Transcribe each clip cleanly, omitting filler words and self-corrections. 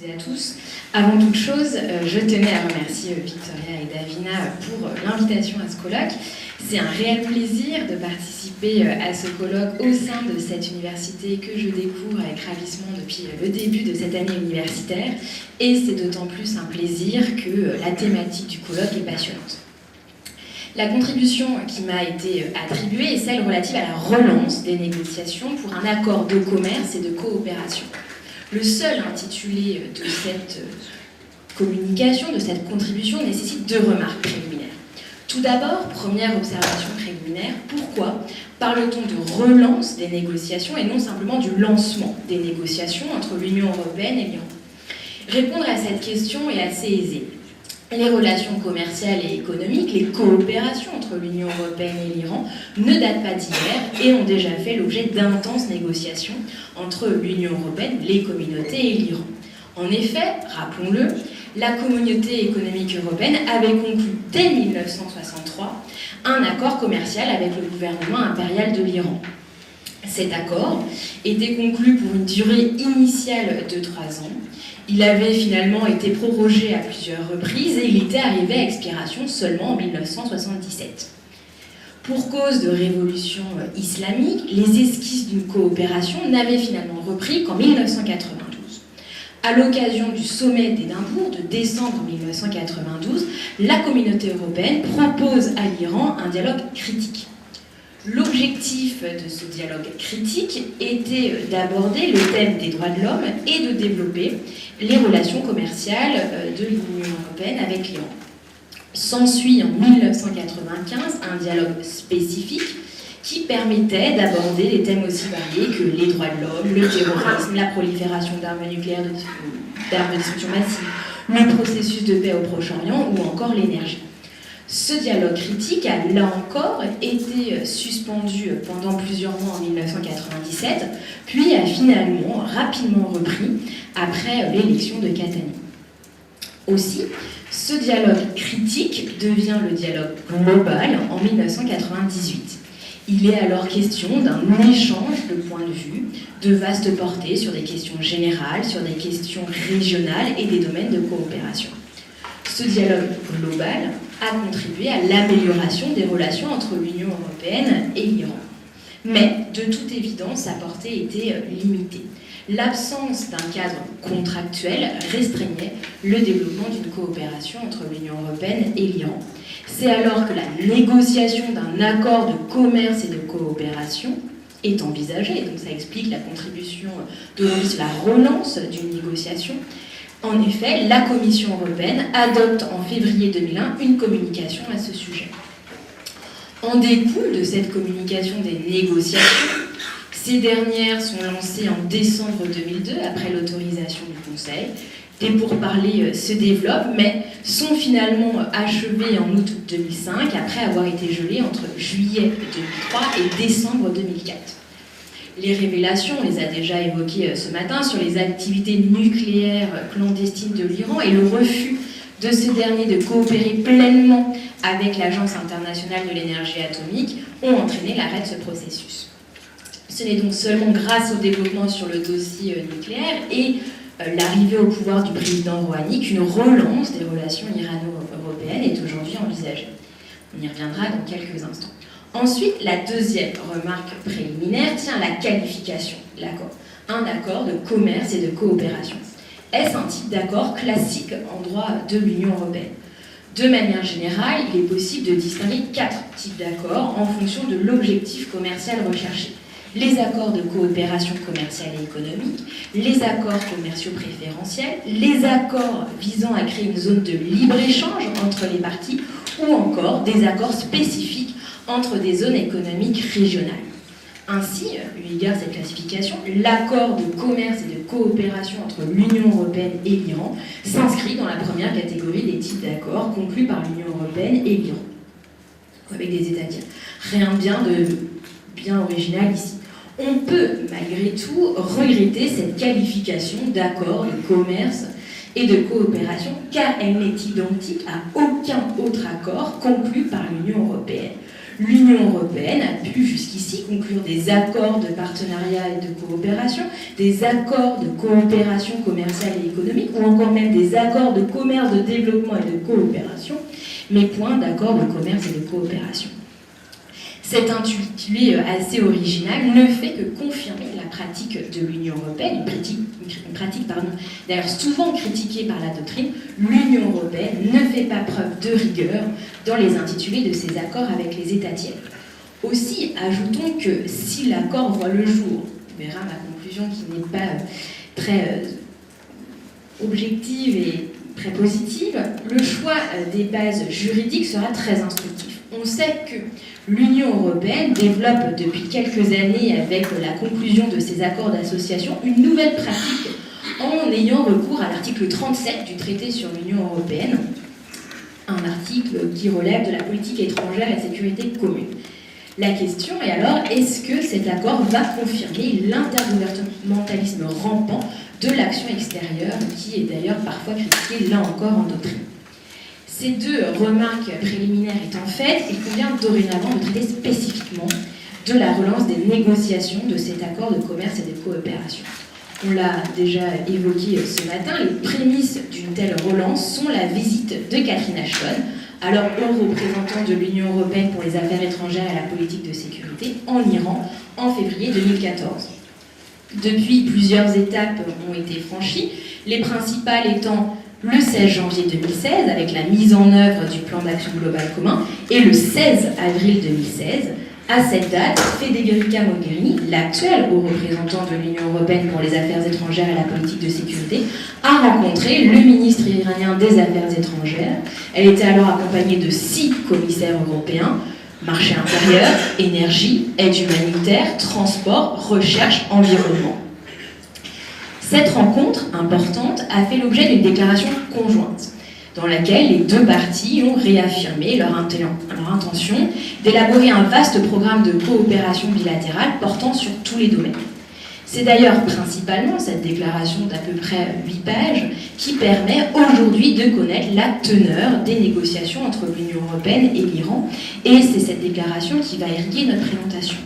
toutes et à tous. Avant toute chose, je tenais à remercier Victoria et Davina pour l'invitation à ce colloque. C'est un réel plaisir de participer à ce colloque au sein de cette université que je découvre avec ravissement depuis le début de cette année universitaire. Et c'est d'autant plus un plaisir que la thématique du colloque est passionnante. La contribution qui m'a été attribuée est celle relative à la relance des négociations pour un accord de commerce et de coopération. Le seul intitulé de cette communication, de cette contribution, nécessite 2 remarques préliminaires. Tout d'abord, première observation préliminaire, pourquoi parle-t-on de relance des négociations et non simplement du lancement des négociations entre l'Union européenne et l'Iran? Répondre à cette question est assez aisé. Les relations commerciales et économiques, les coopérations entre l'Union européenne et l'Iran ne datent pas d'hier et ont déjà fait l'objet d'intenses négociations entre l'Union européenne, les communautés et l'Iran. En effet, rappelons-le, la communauté économique européenne avait conclu dès 1963 un accord commercial avec le gouvernement impérial de l'Iran. Cet accord était conclu pour une durée initiale de 3 ans. Il avait finalement été prorogé à plusieurs reprises et il était arrivé à expiration seulement en 1977. Pour cause de révolution islamique, les esquisses d'une coopération n'avaient finalement repris qu'en 1992. À l'occasion du sommet d'Édimbourg de décembre 1992, la communauté européenne propose à l'Iran un dialogue critique. L'objectif de ce dialogue critique était d'aborder le thème des droits de l'homme et de développer les relations commerciales de l'Union européenne avec l'Iran. S'ensuit en 1995 un dialogue spécifique qui permettait d'aborder des thèmes aussi variés que les droits de l'homme, le terrorisme, la prolifération d'armes nucléaires, d'armes de destruction massive, le processus de paix au Proche-Orient ou encore l'énergie. Ce dialogue critique a, là encore, été suspendu pendant plusieurs mois en 1997, puis a finalement rapidement repris après l'élection de Khatami. Aussi, ce dialogue critique devient le dialogue global en 1998. Il est alors question d'un échange de points de vue, de vaste portée sur des questions générales, sur des questions régionales et des domaines de coopération. Ce dialogue global a contribué à l'amélioration des relations entre l'Union européenne et l'Iran. Mais, de toute évidence, sa portée était limitée. L'absence d'un cadre contractuel restreignait le développement d'une coopération entre l'Union européenne et l'Iran. C'est alors que la négociation d'un accord de commerce et de coopération est envisagée, et donc ça explique la contribution d'aujourd'hui, la relance d'une négociation. En effet, la Commission européenne adopte en février 2001 une communication à ce sujet. En découle de cette communication des négociations. Ces dernières sont lancées en décembre 2002 après l'autorisation du Conseil. Des pourparlers se développent, mais sont finalement achevés en août 2005 après avoir été gelés entre juillet 2003 et décembre 2004. Les révélations, on les a déjà évoquées ce matin, sur les activités nucléaires clandestines de l'Iran et le refus de ce dernier de coopérer pleinement avec l'Agence internationale de l'énergie atomique ont entraîné l'arrêt de ce processus. Ce n'est donc seulement grâce au développement sur le dossier nucléaire et l'arrivée au pouvoir du président Rouhani qu'une relance des relations irano-européennes est aujourd'hui envisagée. On y reviendra dans quelques instants. Ensuite, la deuxième remarque préliminaire tient à la qualification de l'accord. Un accord de commerce et de coopération. Est-ce un type d'accord classique en droit de l'Union européenne? De manière générale, il est possible de distinguer 4 types d'accords en fonction de l'objectif commercial recherché. Les accords de coopération commerciale et économique, les accords commerciaux préférentiels, les accords visant à créer une zone de libre-échange entre les parties ou encore des accords spécifiques entre des zones économiques régionales. Ainsi, eu égard à cette classification, l'accord de commerce et de coopération entre l'Union européenne et l'Iran s'inscrit dans la première catégorie des types d'accords conclus par l'Union européenne et l'Iran, avec des États tiers. Rien de bien original ici. On peut, malgré tout, regretter cette qualification d'accord de commerce et de coopération, car elle n'est identique à aucun autre accord conclu par l'Union européenne. L'Union européenne a pu jusqu'ici conclure des accords de partenariat et de coopération, des accords de coopération commerciale et économique, ou encore même des accords de commerce, de développement et de coopération, mais point d'accords de commerce et de coopération. Cet intitulé assez original ne fait que confirmer la pratique de l'Union européenne, une pratique d'ailleurs souvent critiquée par la doctrine. L'Union européenne ne fait pas preuve de rigueur dans les intitulés de ses accords avec les États tiers. Aussi, ajoutons que si l'accord voit le jour, on verra ma conclusion qui n'est pas très objective et très positive, le choix des bases juridiques sera très instructif. On sait que l'Union européenne développe depuis quelques années, avec la conclusion de ses accords d'association, une nouvelle pratique en ayant recours à l'article 37 du traité sur l'Union européenne, un article qui relève de la politique étrangère et de sécurité commune. La question est alors, est-ce que cet accord va confirmer l'intergouvernementalisme rampant de l'action extérieure, qui est d'ailleurs parfois critiquée là encore en doctrine? Ces deux remarques préliminaires étant faites, il convient dorénavant de traiter spécifiquement de la relance des négociations de cet accord de commerce et de coopération. On l'a déjà évoqué ce matin, les prémices d'une telle relance sont la visite de Catherine Ashton, alors haut représentant de l'Union européenne pour les affaires étrangères et la politique de sécurité, en Iran en février 2014. Depuis, plusieurs étapes ont été franchies, les principales étant le 16 janvier 2016, avec la mise en œuvre du plan d'action global commun, et le 16 avril 2016. À cette date, Federica Mogherini, l'actuelle haut représentant de l'Union européenne pour les affaires étrangères et la politique de sécurité, a rencontré le ministre iranien des Affaires étrangères. Elle était alors accompagnée de 6 commissaires européens: marché intérieur, énergie, aide humanitaire, transport, recherche, environnement. Cette rencontre importante a fait l'objet d'une déclaration conjointe, dans laquelle les deux parties ont réaffirmé leur intention d'élaborer un vaste programme de coopération bilatérale portant sur tous les domaines. C'est d'ailleurs principalement cette déclaration d'à peu près 8 pages qui permet aujourd'hui de connaître la teneur des négociations entre l'Union européenne et l'Iran, et c'est cette déclaration qui va irriguer notre présentation.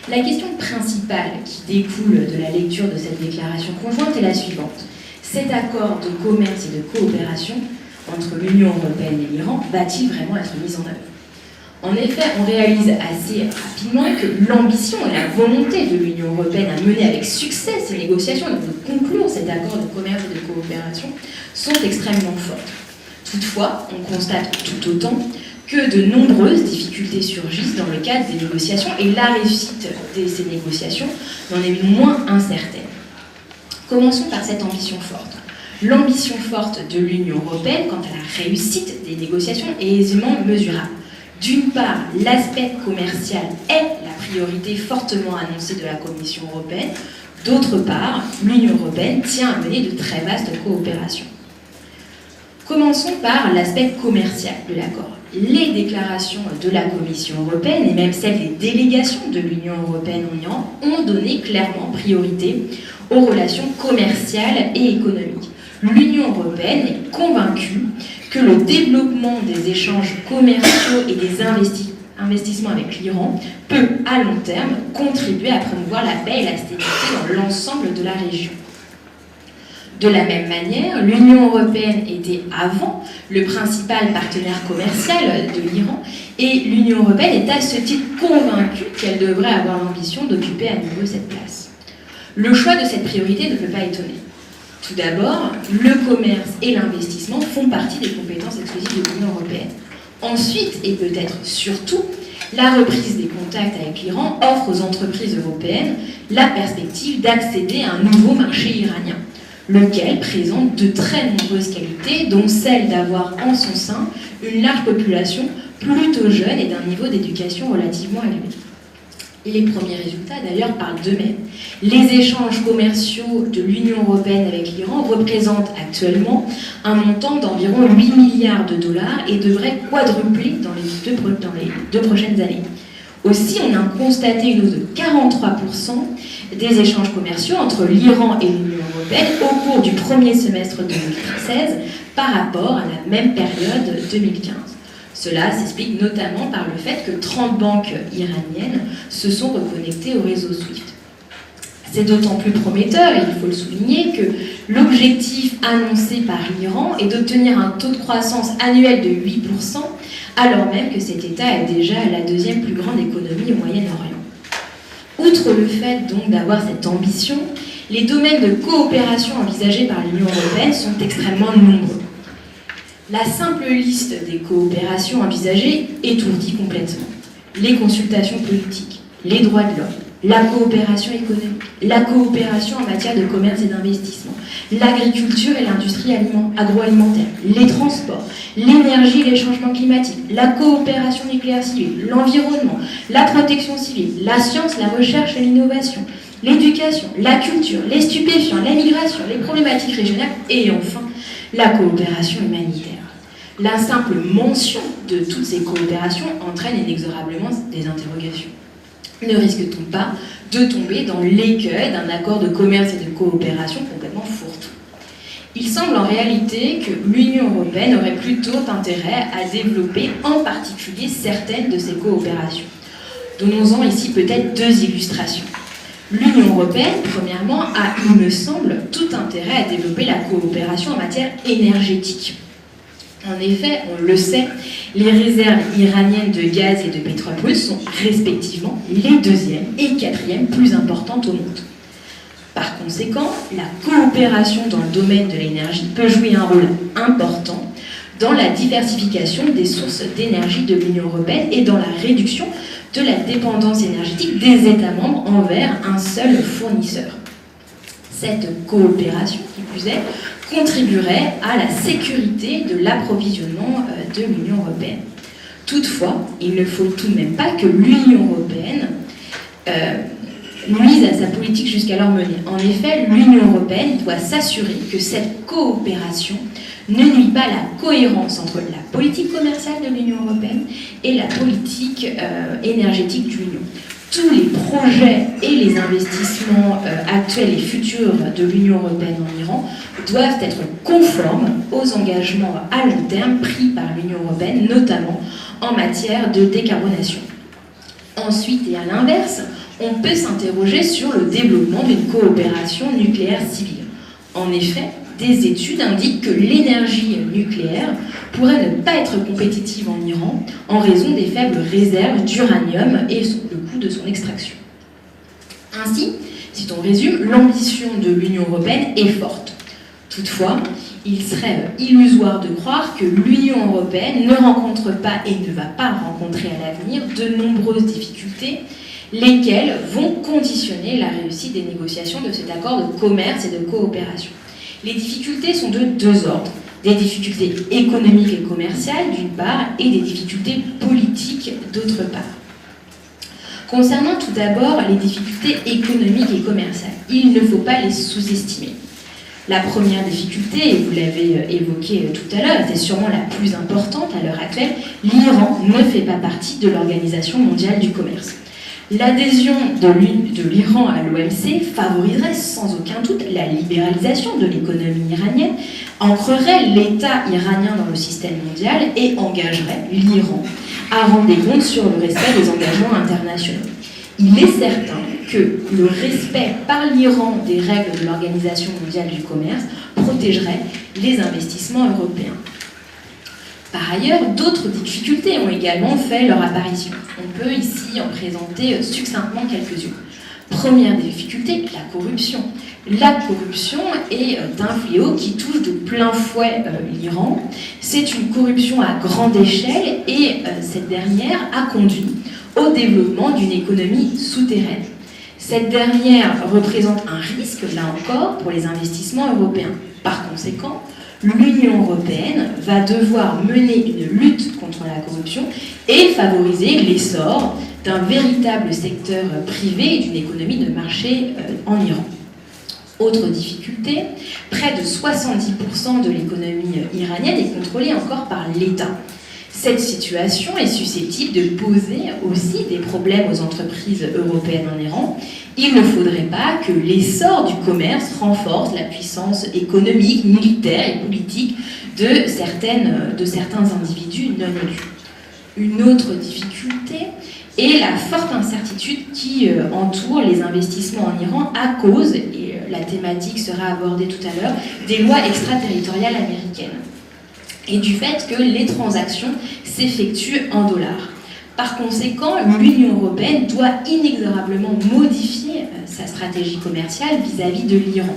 La question principale qui découle de la lecture de cette déclaration conjointe est la suivante. Cet accord de commerce et de coopération entre l'Union européenne et l'Iran va-t-il vraiment être mis en œuvre? En effet, on réalise assez rapidement que l'ambition et la volonté de l'Union européenne à mener avec succès ces négociations et de conclure cet accord de commerce et de coopération sont extrêmement fortes. Toutefois, on constate tout autant que de nombreuses difficultés surgissent dans le cadre des négociations, et la réussite de ces négociations n'en est moins incertaine. Commençons par cette ambition forte. L'ambition forte de l'Union européenne quant à la réussite des négociations est aisément mesurable. D'une part, l'aspect commercial est la priorité fortement annoncée de la Commission européenne. D'autre part, l'Union européenne tient à mener de très vastes coopérations. Commençons par l'aspect commercial de l'accord. Les déclarations de la Commission européenne et même celles des délégations de l'Union européenne en Iran ont donné clairement priorité aux relations commerciales et économiques. L'Union européenne est convaincue que le développement des échanges commerciaux et des investissements avec l'Iran peut, à long terme, contribuer à promouvoir la paix et la stabilité dans l'ensemble de la région. De la même manière, l'Union européenne était avant le principal partenaire commercial de l'Iran, et l'Union européenne est à ce titre convaincue qu'elle devrait avoir l'ambition d'occuper à nouveau cette place. Le choix de cette priorité ne peut pas étonner. Tout d'abord, le commerce et l'investissement font partie des compétences exclusives de l'Union européenne. Ensuite, et peut-être surtout, la reprise des contacts avec l'Iran offre aux entreprises européennes la perspective d'accéder à un nouveau marché iranien, lequel présente de très nombreuses qualités, dont celle d'avoir en son sein une large population plutôt jeune et d'un niveau d'éducation relativement élevé. Les premiers résultats, d'ailleurs, parlent d'eux-mêmes. Les échanges commerciaux de l'Union européenne avec l'Iran représentent actuellement un montant d'environ 8 milliards de dollars et devraient quadrupler dans les deux prochaines années. Aussi, on a constaté une hausse de 43% des échanges commerciaux entre l'Iran et l'Union européenne au cours du premier semestre 2016 par rapport à la même période 2015. Cela s'explique notamment par le fait que 30 banques iraniennes se sont reconnectées au réseau SWIFT. C'est d'autant plus prometteur, et il faut le souligner, que l'objectif annoncé par l'Iran est d'obtenir un taux de croissance annuel de 8%, alors même que cet État est déjà la deuxième plus grande économie au Moyen-Orient. Outre le fait donc d'avoir cette ambition, les domaines de coopération envisagés par l'Union européenne sont extrêmement nombreux. La simple liste des coopérations envisagées étourdit complètement. Les consultations politiques, les droits de l'homme, la coopération économique, la coopération en matière de commerce et d'investissement, l'agriculture et l'industrie agroalimentaire, les transports, l'énergie et les changements climatiques, la coopération nucléaire civile, l'environnement, la protection civile, la science, la recherche et l'innovation, l'éducation, la culture, les stupéfiants, la migration, les problématiques régionales et enfin la coopération humanitaire. La simple mention de toutes ces coopérations entraîne inexorablement des interrogations. Ne risque-t-on pas de tomber dans l'écueil d'un accord de commerce et de coopération complètement fourre-tout ? Il semble en réalité que l'Union européenne aurait plutôt intérêt à développer en particulier certaines de ces coopérations. Donnons-en ici peut-être deux illustrations. L'Union européenne, premièrement, a, il me semble, tout intérêt à développer la coopération en matière énergétique. En effet, on le sait, les réserves iraniennes de gaz et de pétrole brut sont respectivement les deuxièmes et quatrièmes plus importantes au monde. Par conséquent, la coopération dans le domaine de l'énergie peut jouer un rôle important dans la diversification des sources d'énergie de l'Union européenne et dans la réduction de la dépendance énergétique des États membres envers un seul fournisseur. Cette coopération, qui plus est, contribuerait à la sécurité de l'approvisionnement de l'Union européenne. Toutefois, il ne faut tout de même pas que l'Union européenne nuise à sa politique jusqu'alors menée. En effet, l'Union européenne doit s'assurer que cette coopération ne nuit pas à la cohérence entre la politique commerciale de l'Union européenne et la politique énergétique de l'Union. Tous les projets et les investissements actuels et futurs de l'Union européenne en Iran doivent être conformes aux engagements à long terme pris par l'Union européenne, notamment en matière de décarbonation. Ensuite, et à l'inverse, on peut s'interroger sur le développement d'une coopération nucléaire civile. En effet, des études indiquent que l'énergie nucléaire pourrait ne pas être compétitive en Iran en raison des faibles réserves d'uranium et le coût de son extraction. Ainsi, si on résume, l'ambition de l'Union européenne est forte. Toutefois, il serait illusoire de croire que l'Union européenne ne rencontre pas et ne va pas rencontrer à l'avenir de nombreuses difficultés, lesquelles vont conditionner la réussite des négociations de cet accord de commerce et de coopération. Les difficultés sont de deux ordres. Des difficultés économiques et commerciales d'une part et des difficultés politiques d'autre part. Concernant tout d'abord les difficultés économiques et commerciales, il ne faut pas les sous-estimer. La première difficulté, et vous l'avez évoqué tout à l'heure, et c'est sûrement la plus importante à l'heure actuelle, l'Iran ne fait pas partie de l'Organisation mondiale du commerce. L'adhésion de l'Iran à l'OMC favoriserait sans aucun doute la libéralisation de l'économie iranienne, ancrerait l'État iranien dans le système mondial et engagerait l'Iran à rendre des comptes sur le respect des engagements internationaux. Il est certain que le respect par l'Iran des règles de l'Organisation mondiale du commerce protégerait les investissements européens. Par ailleurs, d'autres difficultés ont également fait leur apparition. On peut ici en présenter succinctement quelques-unes. Première difficulté, la corruption. La corruption est un fléau qui touche de plein fouet l'Iran. C'est une corruption à grande échelle et cette dernière a conduit au développement d'une économie souterraine. Cette dernière représente un risque, là encore, pour les investissements européens. Par conséquent, l'Union européenne va devoir mener une lutte contre la corruption et favoriser l'essor d'un véritable secteur privé et d'une économie de marché en Iran. Autre difficulté, près de 70% de l'économie iranienne est contrôlée encore par l'État. Cette situation est susceptible de poser aussi des problèmes aux entreprises européennes en Iran. Il ne faudrait pas que l'essor du commerce renforce la puissance économique, militaire et politique de certains individus non élus. Une autre difficulté est la forte incertitude qui entoure les investissements en Iran à cause, et la thématique sera abordée tout à l'heure, des lois extraterritoriales américaines et du fait que les transactions s'effectuent en dollars. Par conséquent, l'Union européenne doit inexorablement modifier sa stratégie commerciale vis-à-vis de l'Iran.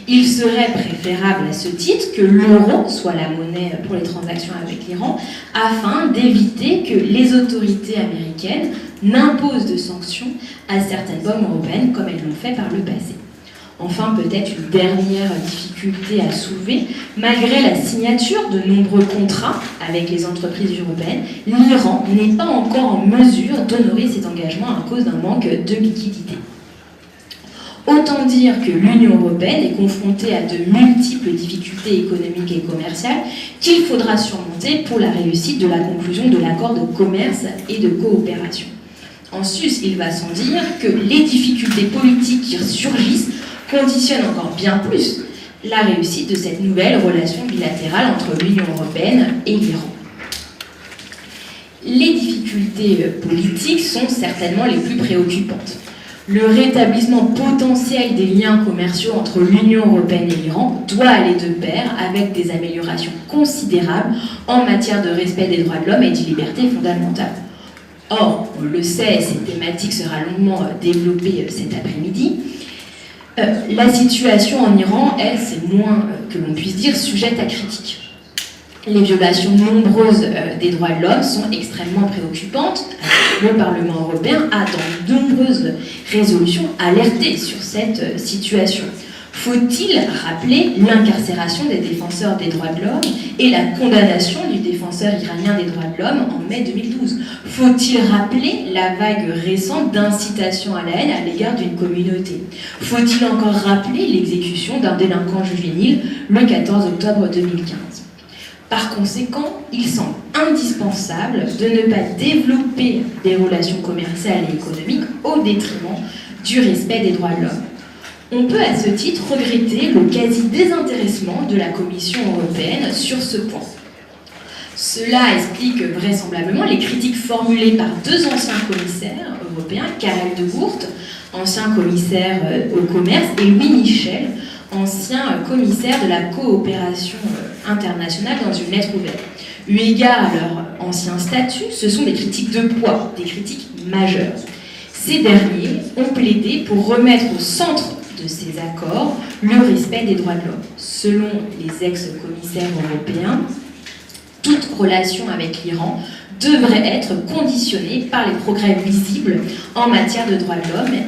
Il serait préférable à ce titre que l'euro soit la monnaie pour les transactions avec l'Iran, afin d'éviter que les autorités américaines n'imposent de sanctions à certaines banques européennes comme elles l'ont fait par le passé. Enfin, peut-être une dernière difficulté à soulever, malgré la signature de nombreux contrats avec les entreprises européennes, l'Iran n'est pas encore en mesure d'honorer ses engagements à cause d'un manque de liquidité. Autant dire que l'Union européenne est confrontée à de multiples difficultés économiques et commerciales qu'il faudra surmonter pour la réussite de la conclusion de l'accord de commerce et de coopération. En sus, il va sans dire que les difficultés politiques qui surgissent conditionne encore bien plus la réussite de cette nouvelle relation bilatérale entre l'Union européenne et l'Iran. Les difficultés politiques sont certainement les plus préoccupantes. Le rétablissement potentiel des liens commerciaux entre l'Union européenne et l'Iran doit aller de pair avec des améliorations considérables en matière de respect des droits de l'homme et des libertés fondamentales. Or, on le sait, cette thématique sera longuement développée cet après-midi. La situation en Iran, elle, c'est moins que l'on puisse dire sujette à critique. Les violations nombreuses des droits de l'homme sont extrêmement préoccupantes. Le Parlement européen a, dans de nombreuses résolutions, alerté sur cette situation. Faut-il rappeler l'incarcération des défenseurs des droits de l'homme et la condamnation du défenseur iranien des droits de l'homme en mai 2012 ? Faut-il rappeler la vague récente d'incitation à la haine à l'égard d'une communauté ? Faut-il encore rappeler l'exécution d'un délinquant juvénile le 14 octobre 2015 ? Par conséquent, il semble indispensable de ne pas développer des relations commerciales et économiques au détriment du respect des droits de l'homme. On peut à ce titre regretter le quasi-désintéressement de la Commission européenne sur ce point. Cela explique vraisemblablement les critiques formulées par deux anciens commissaires européens, Karel de Gucht, ancien commissaire au commerce, et Louis Michel, ancien commissaire de la coopération internationale, dans une lettre ouverte. Eu égard à leur ancien statut, ce sont des critiques de poids, des critiques majeures. Ces derniers ont plaidé pour remettre au centre de ces accords le respect des droits de l'homme. Selon les ex-commissaires européens, toute relation avec l'Iran devrait être conditionnée par les progrès visibles en matière de droits de l'homme.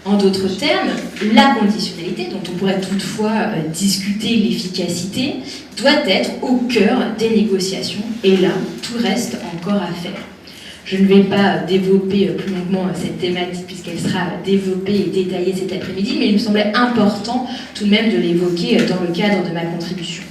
En d'autres termes, la conditionnalité, dont on pourrait toutefois discuter l'efficacité, doit être au cœur des négociations, et là, tout reste encore à faire. Je ne vais pas développer plus longuement cette thématique puisqu'elle sera développée et détaillée cet après-midi, mais il me semblait important tout de même de l'évoquer dans le cadre de ma contribution.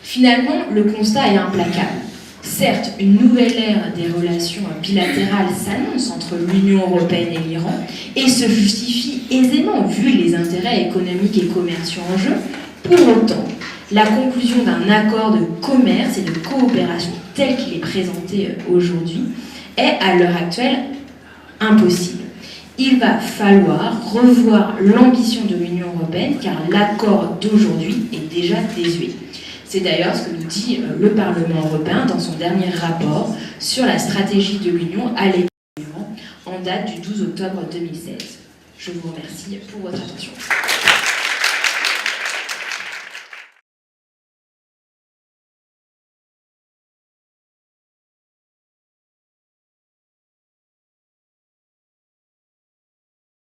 Finalement, le constat est implacable. Certes, une nouvelle ère des relations bilatérales s'annonce entre l'Union européenne et l'Iran et se justifie aisément vu les intérêts économiques et commerciaux en jeu. Pour autant, la conclusion d'un accord de commerce et de coopération tel qu'il est présenté aujourd'hui est à l'heure actuelle impossible. Il va falloir revoir l'ambition de l'Union européenne car l'accord d'aujourd'hui est déjà désuet. C'est d'ailleurs ce que nous dit le Parlement européen dans son dernier rapport sur la stratégie de l'Union à l'égard de l'Iran en date du 12 octobre 2016. Je vous remercie pour votre attention.